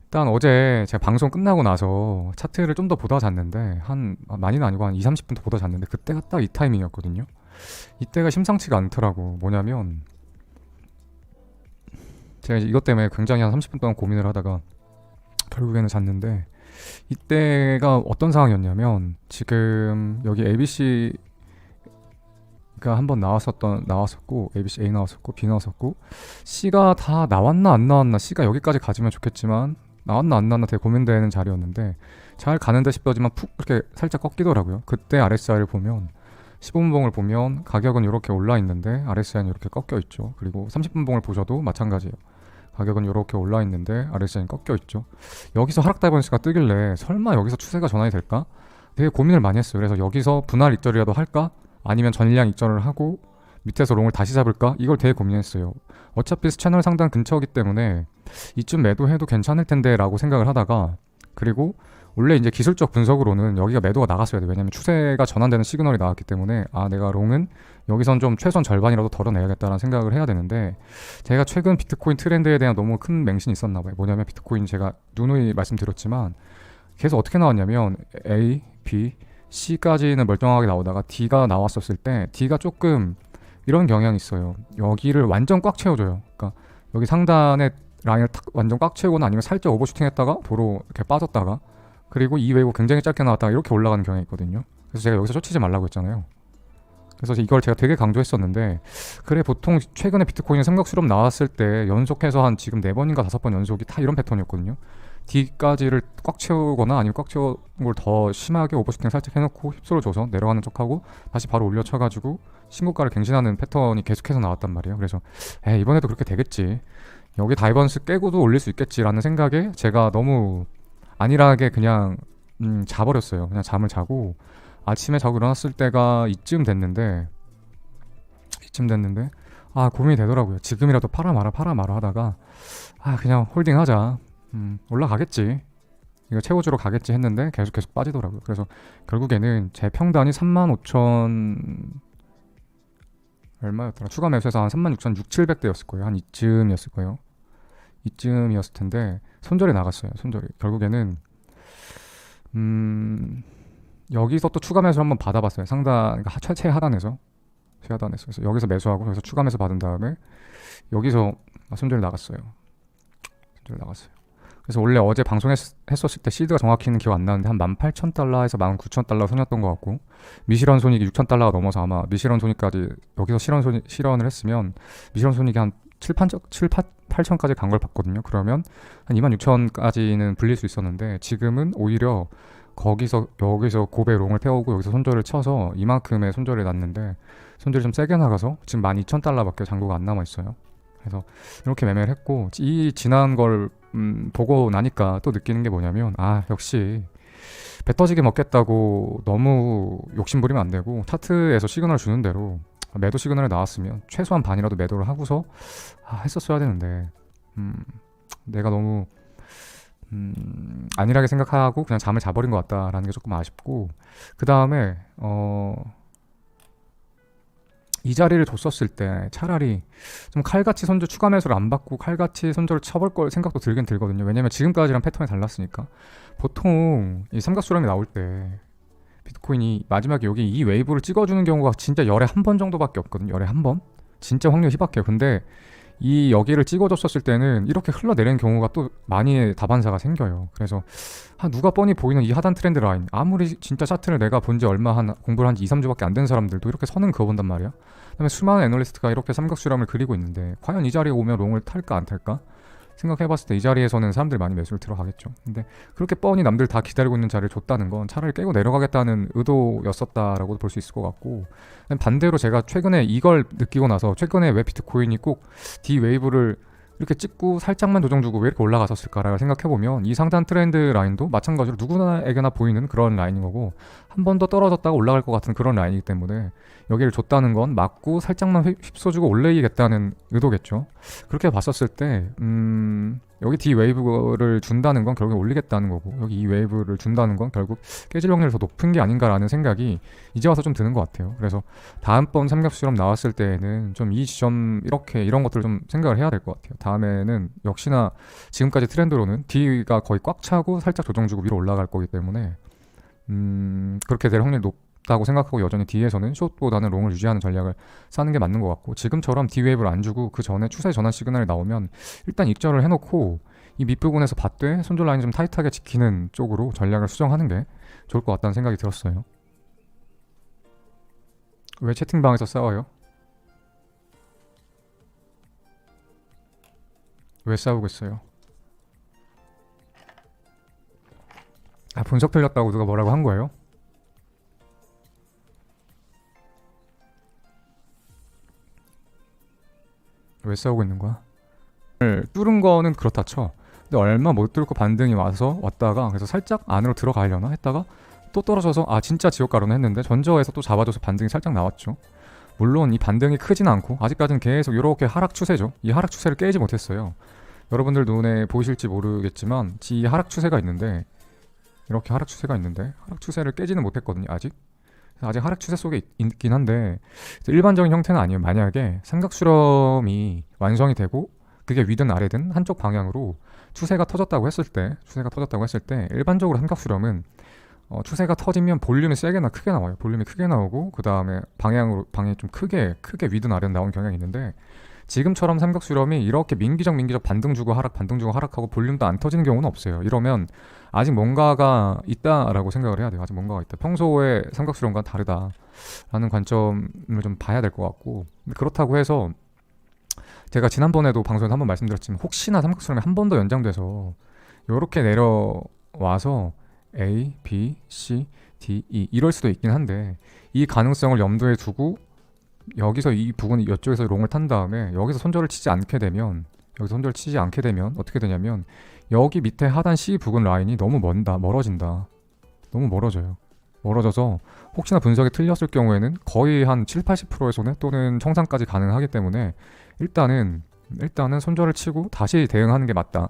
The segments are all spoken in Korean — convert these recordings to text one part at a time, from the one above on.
일단 어제 제가 방송 끝나고 나서 차트를 좀 더 보다 잤는데 많이는 아니고 한 2, 30분 더 보다 잤는데 그때가 딱 이 타이밍이었거든요. 이때가 심상치가 않더라고. 뭐냐면 제가 이제 이것 때문에 굉장히 한 30분 동안 고민을 하다가 결국에는 잤는데 이때가 어떤 상황이었냐면 지금 여기 ABC가 한번 나왔었고 ABC A 나왔었고 B 나왔었고 C가 다 나왔나 안 나왔나 C가 여기까지 가지면 좋겠지만 나왔나 안 나왔나 되게 고민되는 자리였는데 잘 가는데 싶더지만 푹 이렇게 살짝 꺾이더라고요. 그때 RSI를 보면 15분 봉을 보면 가격은 이렇게 올라 있는데 RSI는 이렇게 꺾여 있죠. 그리고 30분 봉을 보셔도 마찬가지예요. 가격은 이렇게 올라 있는데 RSI는 꺾여 있죠. 여기서 하락 다이버스가 뜨길래 설마 여기서 추세가 전환이 될까? 되게 고민을 많이 했어요. 그래서 여기서 분할 익절이라도 할까? 아니면 전량 익절을 하고 밑에서 롱을 다시 잡을까? 이걸 되게 고민했어요. 어차피 채널 상단 근처이기 때문에 이쯤 매도해도 괜찮을 텐데 라고 생각을 하다가 그리고 원래 이제 기술적 분석으로는 여기가 매도가 나갔어야 돼. 왜냐면 추세가 전환되는 시그널이 나왔기 때문에 내가 롱은 여기선 좀 최소한 절반이라도 덜어내야겠다라는 생각을 해야 되는데 제가 최근 비트코인 트렌드에 대한 너무 큰 맹신이 있었나 봐요. 뭐냐면 비트코인 제가 누누이 말씀드렸지만 계속 어떻게 나왔냐면 A, B, C까지는 멀쩡하게 나오다가 D가 나왔었을 때 D가 조금 이런 경향이 있어요. 여기를 완전 꽉 채워줘요. 그러니까 여기 상단에 라인을 탁 완전 꽉 채우거나 아니면 살짝 오버슈팅 했다가 도로 이렇게 빠졌다가 그리고 이 웨이브 굉장히 짧게 나왔다가 이렇게 올라가는 경향이 있거든요. 그래서 제가 여기서 쫓치지 말라고 했잖아요. 그래서 이걸 제가 되게 강조했었는데 그래 보통 최근에 비트코인 삼각수렴 나왔을 때 연속해서 한 지금 4번인가 5번 연속이 다 이런 패턴이었거든요. D까지를 꽉 채우거나 아니면 꽉 채운 걸 더 심하게 오버슈팅 살짝 해놓고 힙소를 줘서 내려가는 척하고 다시 바로 올려쳐가지고 신고가를 갱신하는 패턴이 계속해서 나왔단 말이에요. 그래서 이번에도 그렇게 되겠지. 여기 다이버스 깨고도 올릴 수 있겠지라는 생각에 제가 너무 안일하게 그냥 자버렸어요. 그냥 잠을 자고 아침에 자고 일어났을 때가 이쯤 됐는데 고민이 되더라고요. 지금이라도 팔아 말아 하다가 그냥 홀딩하자. 올라가겠지. 이거 최고주로 가겠지 했는데 계속 빠지더라고요. 그래서 결국에는 제 평단이 35,000 얼마였더라? 추가 매수해서 한 36,600대였을 거예요. 한 이쯤이었을 거예요. 이쯤이었을 텐데 손절이 나갔어요. 손절이. 결국에는 여기서 또 추가 매수 한번 받아봤어요. 상단 그러니까 최하단에서 그래서 여기서 매수하고 여기서 추가 매수 받은 다음에 여기서 손절이 나갔어요. 그래서 원래 어제 방송했었을 때 시드가 정확히는 기억 안 나는데 한 18,000달러에서 19,000달러 선이었던 것 같고 미실현 손익이 6,000달러가 넘어서 아마 미실현 손익까지 여기서 실현을 했으면 미실현 손익이 한 7, 8천까지 간 걸 봤거든요. 그러면 한 26,000까지는 불릴 수 있었는데 지금은 오히려 여기서 고배 롱을 태우고 여기서 손절을 쳐서 이만큼의 손절이 났는데 손절이 좀 세게 나가서 지금 12,000달러밖에 잔고가 안 남아있어요. 그래서 이렇게 매매를 했고 이 지난 걸 보고 나니까 또 느끼는 게 뭐냐면 역시 배 터지게 먹겠다고 너무 욕심부리면 안 되고 차트에서 시그널 주는 대로 매도 시그널이 나왔으면 최소한 반이라도 매도를 하고서 했었어야 되는데 내가 너무 안일하게 생각하고 그냥 잠을 자버린 것 같다라는 게 조금 아쉽고 그 다음에 이 자리를 줬었을 때 차라리 좀 칼같이 손절 추가 매수를 안 받고 칼같이 손절을 쳐볼 걸 생각도 들긴 들거든요. 왜냐면 지금까지랑 패턴이 달랐으니까. 보통 이 삼각수렴이 나올 때 비트코인이 마지막에 여기 이 웨이브를 찍어주는 경우가 진짜 열에 한 번 정도밖에 없거든요. 열에 한 번? 진짜 확률 희박해요. 근데 이 여기를 찍어줬었을 때는 이렇게 흘러내리는 경우가 또 많이 다반사가 생겨요. 그래서 누가 뻔히 보이는 이 하단 트렌드 라인 아무리 진짜 차트를 내가 본지 공부를 한 지 2, 3주밖에 안 된 사람들도 이렇게 선은 그어본단 말이야. 그다음에 수많은 애널리스트가 이렇게 삼각수렴을 그리고 있는데 과연 이 자리에 오면 롱을 탈까 안 탈까? 생각해봤을 때 이 자리에서는 사람들이 많이 매수를 들어가겠죠. 근데 그렇게 뻔히 남들 다 기다리고 있는 자리를 줬다는 건 차라리 깨고 내려가겠다는 의도였었다라고 볼 수 있을 것 같고 반대로 제가 최근에 이걸 느끼고 나서 최근에 왜 비트코인이 꼭 D 웨이브를 이렇게 찍고 살짝만 조정 주고 왜 이렇게 올라갔었을까라고 생각해보면 이 상단 트렌드 라인도 마찬가지로 누구나에게나 보이는 그런 라인인 거고 한 번 더 떨어졌다가 올라갈 것 같은 그런 라인이기 때문에 여기를 줬다는 건 맞고 살짝만 휩써주고 올리겠다는 의도겠죠. 그렇게 봤었을 때 여기 D 웨이브를 준다는 건 결국 올리겠다는 거고, 여기 이 웨이브를 준다는 건 결국 깨질 확률이 더 높은 게 아닌가라는 생각이 이제 와서 좀 드는 것 같아요. 그래서 다음번 삼각수렴 나왔을 때에는 좀 이 지점 이렇게 이런 것들을 좀 생각을 해야 될 것 같아요. 다음에는 역시나 지금까지 트렌드로는 D가 거의 꽉 차고 살짝 조정 주고 위로 올라갈 거기 때문에 그렇게 될 확률이 높다고 생각하고 여전히 D에서는 숏보다는 롱을 유지하는 전략을 사는 게 맞는 것 같고, 지금처럼 D 웨이브를 안 주고 그 전에 추세 전환 시그널이 나오면 일단 익절을 해놓고 이 밑부분에서 봤되 손절 라인 좀 타이트하게 지키는 쪽으로 전략을 수정하는 게 좋을 것 같다는 생각이 들었어요. 왜 채팅방에서 싸워요? 왜 싸우고 있어요? 아, 분석 틀렸다고 누가 뭐라고 한 거예요? 왜 싸우고 있는 거야? 뚫은 거는 그렇다 쳐. 근데 얼마 못 뚫고 반등이 왔다가 그래서 살짝 안으로 들어가려나 했다가 또 떨어져서 아 진짜 지옥가루나 했는데 전저에서 또 잡아줘서 반등이 살짝 나왔죠. 물론 이 반등이 크진 않고 아직까지는 계속 이렇게 하락 추세죠. 이 하락 추세를 깨지 못했어요. 여러분들 눈에 보이실지 모르겠지만 이 하락 추세가 있는데, 이렇게 하락 추세가 있는데 하락 추세를 깨지는 못했거든요. 아직 하락 추세 속에 있긴 한데 일반적인 형태는 아니에요. 만약에 삼각수렴이 완성이 되고 그게 위든 아래든 한쪽 방향으로 추세가 터졌다고 했을 때 일반적으로 삼각수렴은 추세가 터지면 볼륨이 세게나 크게 나와요. 볼륨이 크게 나오고 그 다음에 방향이 좀 크게 위든 아래든 나오는 경향이 있는데, 지금처럼 삼각수렴이 이렇게 민기적 반등 주고 하락하고 볼륨도 안 터지는 경우는 없어요. 이러면 아직 뭔가가 있다라고 생각을 해야 돼요. 아직 뭔가가 있다. 평소에 삼각수렴과 다르다라는 관점을 좀 봐야 될 것 같고, 그렇다고 해서 제가 지난번에도 방송에서 한번 말씀드렸지만 혹시나 삼각수렴이 한 번 더 연장돼서 이렇게 내려와서 A, B, C, D, E 이럴 수도 있긴 한데, 이 가능성을 염두에 두고 여기서 이 부분 이쪽에서 롱을 탄 다음에 여기서 손절을 치지 않게 되면 어떻게 되냐면 여기 밑에 하단 C 부근 라인이 너무 멀어진다. 너무 멀어져서 혹시나 분석이 틀렸을 경우에는 거의 한 7-80%의 손해 또는 청산까지 가능하기 때문에 일단은 손절을 치고 다시 대응하는 게 맞다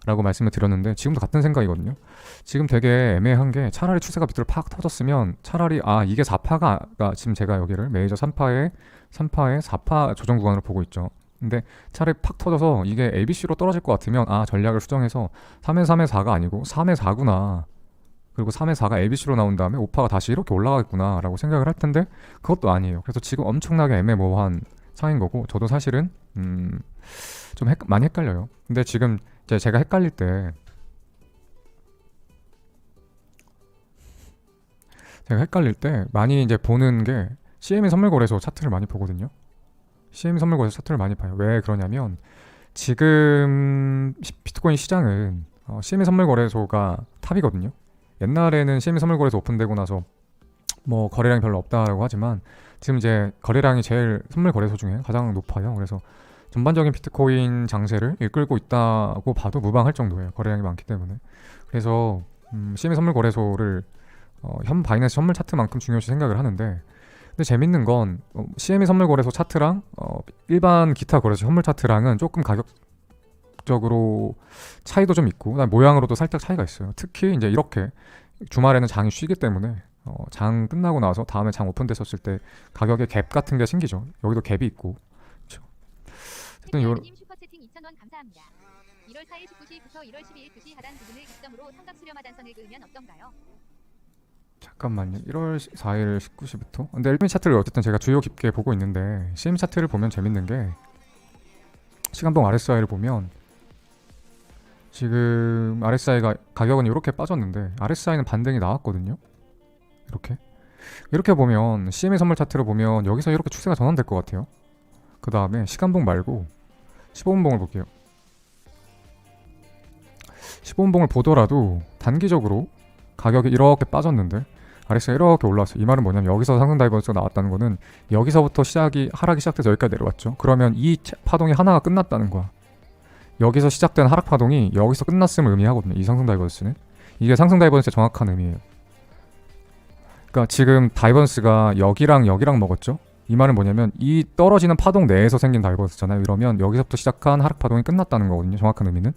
라고 말씀을 드렸는데, 지금도 같은 생각이거든요. 지금 되게 애매한 게, 차라리 추세가 밑으로 팍 터졌으면 차라리 이게 4파가 지금 제가 여기를 메이저 3파에 4파 조정 구간으로 보고 있죠. 근데 차라리 팍 터져서 이게 ABC로 떨어질 것 같으면 전략을 수정해서 3에 3에 4가 아니고 3에 4구나, 그리고 3에 4가 ABC로 나온 다음에 5파가 다시 이렇게 올라가겠구나 라고 생각을 할 텐데 그것도 아니에요. 그래서 지금 엄청나게 애매모호한 상인 거고, 저도 사실은 좀 많이 헷갈려요. 근데 지금 제가 헷갈릴 때 많이 이제 보는 게 CME 선물거래소 차트를 많이 보거든요. CME 선물거래소 차트를 많이 봐요. 왜 그러냐면 지금 비트코인 시장은 CME 선물거래소가 탑이거든요. 옛날에는 CME 선물거래소 오픈되고 나서 뭐 거래량이 별로 없다라고 하지만 지금 이제 거래량이 제일 선물거래소 중에 가장 높아요. 그래서 전반적인 비트코인 장세를 이끌고 있다고 봐도 무방할 정도예요. 거래량이 많기 때문에. 그래서 CME 선물 거래소를 현 바이낸스 선물 차트만큼 중요시 생각을 하는데, 근데 재밌는 건 CME 선물 거래소 차트랑 일반 기타 거래소 선물 차트랑은 조금 가격적으로 차이도 좀 있고, 그다음 모양으로도 살짝 차이가 있어요. 특히 이제 이렇게 주말에는 장이 쉬기 때문에 장 끝나고 나서 다음에 장 오픈됐었을 때 가격에 갭 같은 게 생기죠. 여기도 갭이 있고. 님 슈퍼채팅 2,000원 감사합니다. 1월 4일 19시부터 1월 12일 2시 하단 부분을 기점으로 삼각수렴 하단선을 그으면 어떤가요? 잠깐만요. 1월 4일 19시부터? 근데 CME 차트를 어쨌든 제가 주요 깊게 보고 있는데, CME 차트를 보면 재밌는 게 시간봉 RSI를 보면 지금 RSI가 가격은 이렇게 빠졌는데 RSI는 반등이 나왔거든요. 이렇게 보면 CME 선물 차트를 보면 여기서 이렇게 추세가 전환될 것 같아요. 그 다음에 시간봉 말고 15분봉을 볼게요. 15분봉을 보더라도 단기적으로 가격이 이렇게 빠졌는데 RSI가 이렇게 올라왔어요. 이 말은 뭐냐면 여기서 상승 다이버스가 나왔다는 거는 여기서부터 하락이 시작돼서 여기까지 내려왔죠. 그러면 이 파동이 하나가 끝났다는 거야. 여기서 시작된 하락 파동이 여기서 끝났음을 의미하거든요. 이 상승 다이버스는. 이게 상승 다이버스의 정확한 의미예요. 그러니까 지금 다이버스가 여기랑 먹었죠. 이 말은 뭐냐면 이 떨어지는 파동 내에서 생긴 다이버스잖아요. 이러면 여기서부터 시작한 하락 파동이 끝났다는 거거든요. 정확한 의미는.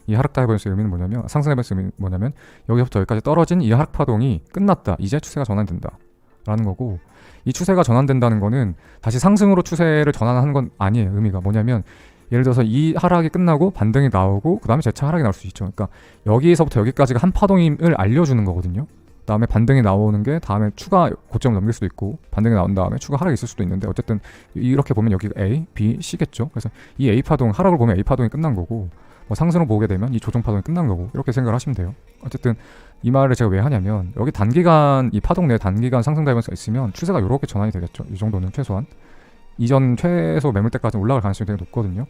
이 하락 다이버전스의 의미는 뭐냐면, 상승 다이버전스의 의미는 뭐냐면, 여기서부터 여기까지 떨어진 이 하락 파동이 끝났다. 이제 추세가 전환된다. 라는 거고, 이 추세가 전환된다는 거는 다시 상승으로 추세를 전환하는 건 아니에요. 의미가 뭐냐면, 예를 들어서 이 하락이 끝나고 반등이 나오고 그 다음에 재차 하락이 나올 수 있죠. 그러니까 여기서부터 여기까지가 한 파동임을 알려주는 거거든요. 다음에 반등이 나오는 게 다음에 추가 고점을 넘길 수도 있고, 반등이 나온 다음에 추가 하락이 있을 수도 있는데, 어쨌든 이렇게 보면 여기가 A, B, C겠죠. 그래서 이 A 파동, 하락을 보면 A 파동이 끝난 거고, 뭐 상승을 보게 되면 이 조정 파동이 끝난 거고, 이렇게 생각을 하시면 돼요. 어쨌든 이 말을 제가 왜 하냐면, 여기 단기간 이 파동 내에 단기간 상승 다이버스가 있으면 추세가 이렇게 전환이 되겠죠. 이 정도는 최소한 이전 최소 매물대까지 올라갈 가능성이 되게 높거든요.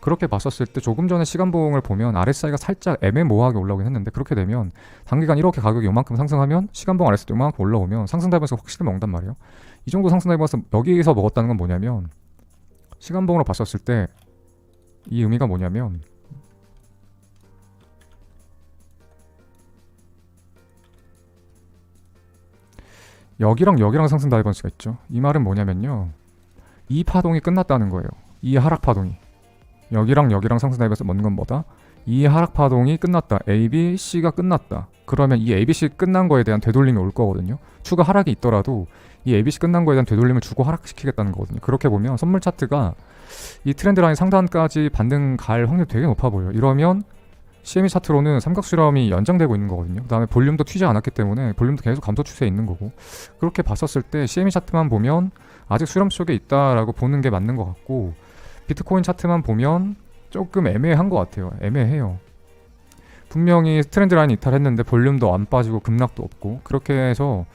그렇게 봤었을 때 조금 전에 시간봉을 보면 RSI가 살짝 애매모호하게 올라오긴 했는데, 그렇게 되면 단기간 이렇게 가격이 요만큼 상승하면 시간봉 RSI도 요만큼 올라오면 상승 다이버스가 확실히 먹는단 말이에요. 이 정도 상승 다이버스 여기서 먹었다는 건 뭐냐면, 시간봉으로 봤었을 때 이 의미가 뭐냐면, 여기랑 여기랑 상승 다이버스가 있죠. 이 말은 뭐냐면요, 이 파동이 끝났다는 거예요. 이 하락 파동이. 여기랑 여기랑 상승 다이버스 먹는 건 뭐다? 이 하락 파동이 끝났다. A, B, C가 끝났다. 그러면 이 A, B, C 끝난 거에 대한 되돌림이 올 거거든요. 추가 하락이 있더라도 이 A, B, C 끝난 거에 대한 되돌림을 주고 하락시키겠다는 거거든요. 그렇게 보면 선물 차트가 이 트렌드 라인 상단까지 반등 갈 확률이 되게 높아 보여요. 이러면 CME 차트로는 삼각수렴이 연장되고 있는 거거든요. 그 다음에 볼륨도 튀지 않았기 때문에 볼륨도 계속 감소 추세에 있는 거고, 그렇게 봤었을 때 CME 차트만 보면 아직 수렴 속에 있다라고 보는 게 맞는 것 같고, 비트코인 차트만 보면 조금 애매한 것 같아요. 애매해요. 분명히 트렌드 라인 이탈했는데 볼륨도 안 빠지고 급락도 없고, 그렇게 해서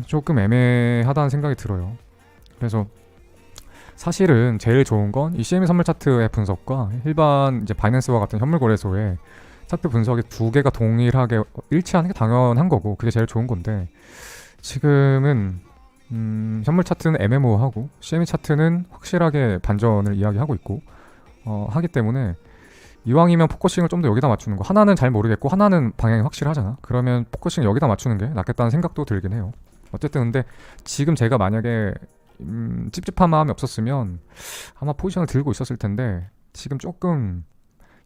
조금 애매하다는 생각이 들어요. 그래서 사실은 제일 좋은 건 이 CME 선물 차트의 분석과 일반 이제 바이낸스와 같은 현물 거래소의 차트 분석이 두 개가 동일하게 일치하는 게 당연한 거고, 그게 제일 좋은 건데, 지금은 현물 차트는 애매모호하고 CME 차트는 확실하게 반전을 이야기하고 있고 하기 때문에, 이왕이면 포커싱을 좀 더 여기다 맞추는 거, 하나는 잘 모르겠고 하나는 방향이 확실하잖아. 그러면 포커싱 여기다 맞추는 게 낫겠다는 생각도 들긴 해요. 어쨌든 근데 지금 제가 만약에 찝찝한 마음이 없었으면 아마 포지션을 들고 있었을 텐데, 지금 조금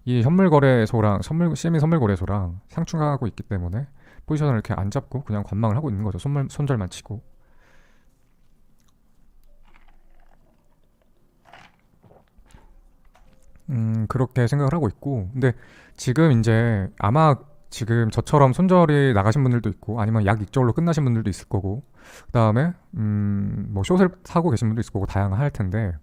이 현물 거래소랑 CME 선물 거래소랑 상충하고 있기 때문에 포지션을 이렇게 안 잡고 그냥 관망을 하고 있는 거죠. 손절만 치고. 그렇게 생각을 하고 있고, 근데 지금 이제 아마 지금 저처럼 손절이 나가신 분들도 있고, 아니면 약 익절로 끝나신 분들도 있을 거고, 그 다음에 뭐 숏을 사고 계신 분도 있을 거고, 다양할 텐데,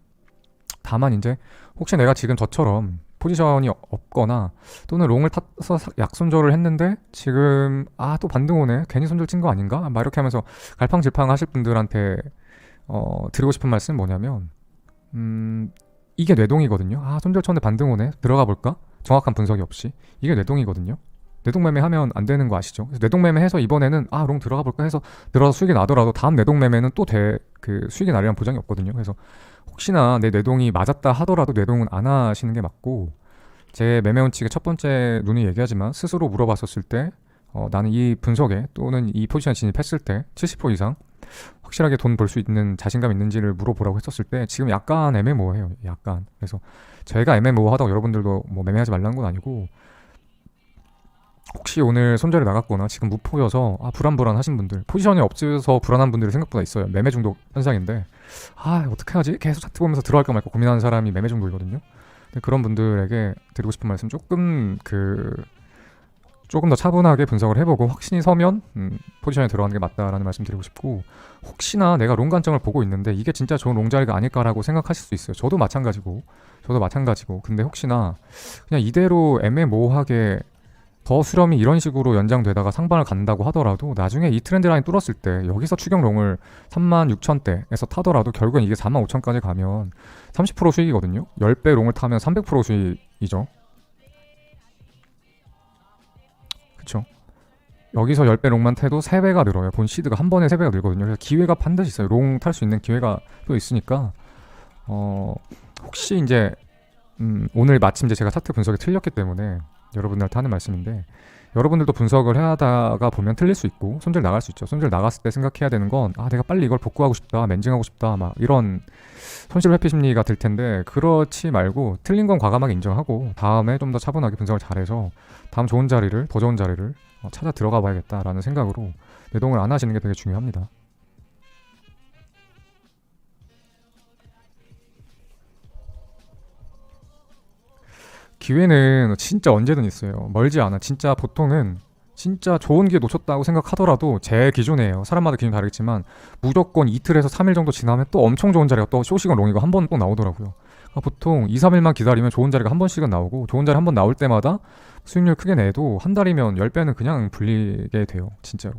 다만 이제 혹시 내가 지금 저처럼 포지션이 없거나 또는 롱을 타서 약 손절을 했는데 지금 또 반등 오네, 괜히 손절 친 거 아닌가, 막 이렇게 하면서 갈팡질팡 하실 분들한테 드리고 싶은 말씀은 뭐냐면, 이게 뇌동이거든요. 손절 쳤는데 반등 오네, 들어가 볼까? 정확한 분석이 없이. 이게 뇌동이거든요. 뇌동매매 하면 안 되는 거 아시죠? 그래서 뇌동매매 해서 이번에는 롱 들어가 볼까 해서 들어서 수익이 나더라도 다음 뇌동매매는 또 그 수익이 나리란 보장이 없거든요. 그래서 혹시나 내 뇌동이 맞았다 하더라도 뇌동은 안 하시는 게 맞고, 제 매매 원칙의 첫 번째 눈이 얘기하지만 스스로 물어봤었을 때 나는 이 분석에 또는 이 포지션에 진입했을 때 70% 이상 확실하게 돈 벌 수 있는 자신감 있는지를 물어보라고 했었을 때 지금 약간 애매모호해요. 약간. 그래서 제가 애매모호하다고 여러분들도 뭐 매매하지 말라는 건 아니고, 혹시 오늘 손절이 나갔거나 지금 무포여서 불안하신 분들, 포지션이 없어서 불안한 분들이 생각보다 있어요. 매매 중독 현상인데 어떻게 하지? 계속 차트 보면서 들어갈까 말까 고민하는 사람이 매매 중독이거든요. 근데 그런 분들에게 드리고 싶은 말씀, 조금 더 차분하게 분석을 해보고 확신이 서면 포지션에 들어가는 게 맞다라는 말씀 드리고 싶고, 혹시나 내가 롱 관점을 보고 있는데 이게 진짜 좋은 롱 자리가 아닐까라고 생각하실 수 있어요. 저도 마찬가지고 근데 혹시나 그냥 이대로 애매모호하게 더 수렴이 이런 식으로 연장되다가 상반을 간다고 하더라도 나중에 이 트렌드 라인 뚫었을 때 여기서 추경 롱을 36,000대에서 타더라도 결국엔 이게 45,000까지 가면 30% 수익이거든요. 10배 롱을 타면 300% 수익이죠. 그쵸? 여기서 10배 롱만 태도 3배가 늘어요. 본 시드가 한 번에 3배가 늘거든요. 그래서 기회가 반드시 있어요. 롱 탈 수 있는 기회가 또 있으니까 혹시 이제 오늘 마침 이제 제가 차트 분석이 틀렸기 때문에 여러분들한테 하는 말씀인데, 여러분들도 분석을 하다가 보면 틀릴 수 있고 손절 나갈 수 있죠. 손절 나갔을 때 생각해야 되는 건 내가 빨리 이걸 복구하고 싶다, 맨징하고 싶다, 막 이런 손실 회피 심리가 들 텐데, 그렇지 말고 틀린 건 과감하게 인정하고 다음에 좀 더 차분하게 분석을 잘해서 다음 좋은 자리를, 더 좋은 자리를 찾아 들어가 봐야겠다라는 생각으로 매동을 안 하시는 게 되게 중요합니다. 기회는 진짜 언제든 있어요. 멀지 않아. 진짜 보통은 진짜 좋은 기회 놓쳤다고 생각하더라도, 제 기준이에요. 사람마다 기준 다르겠지만 무조건 이틀에서 3일 정도 지나면 또 엄청 좋은 자리가 또 쇼시건 롱이고 한 번 또 나오더라고요. 그러니까 보통 2, 3일만 기다리면 좋은 자리가 한 번씩은 나오고, 좋은 자리 한 번 나올 때마다 수익률 크게 내도 한 달이면 10배는 그냥 불리게 돼요. 진짜로.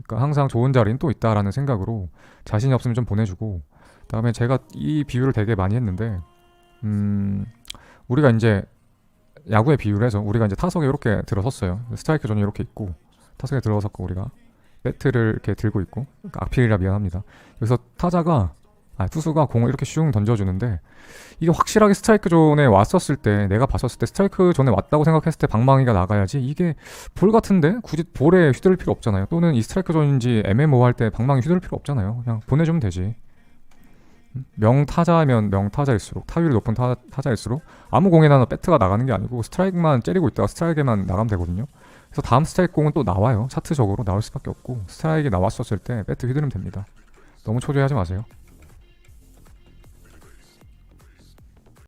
그러니까 항상 좋은 자리는 또 있다라는 생각으로 자신이 없으면 좀 보내주고, 그다음에 제가 이 비유를 되게 많이 했는데, 우리가 이제 야구의 비유를 해서 우리가 이제 타석에 이렇게 들어섰어요. 스트라이크 존이 이렇게 있고 타석에 들어섰고 우리가 배트를 이렇게 들고 있고, 그러니까 악필이라 미안합니다. 여기서 투수가 공을 이렇게 슝 던져주는데, 이게 확실하게 스트라이크 존에 왔었을 때, 내가 봤었을 때 스트라이크 존에 왔다고 생각했을 때 방망이가 나가야지, 이게 볼 같은데 굳이 볼에 휘두를 필요 없잖아요. 또는 이 스트라이크 존인지 애매모호할 때 방망이 휘두를 필요 없잖아요. 그냥 보내주면 되지. 명타자면 명타자일수록, 타율이 높은 타자일수록 아무 공에나 배트가 나가는 게 아니고 스트라이크만 째리고 있다가 스트라이크에만 나가면 되거든요. 그래서 다음 스트라이크 공은 또 나와요. 차트적으로 나올 수밖에 없고, 스트라이크가 나왔었을 때 배트 휘두르면 됩니다. 너무 초조해하지 마세요.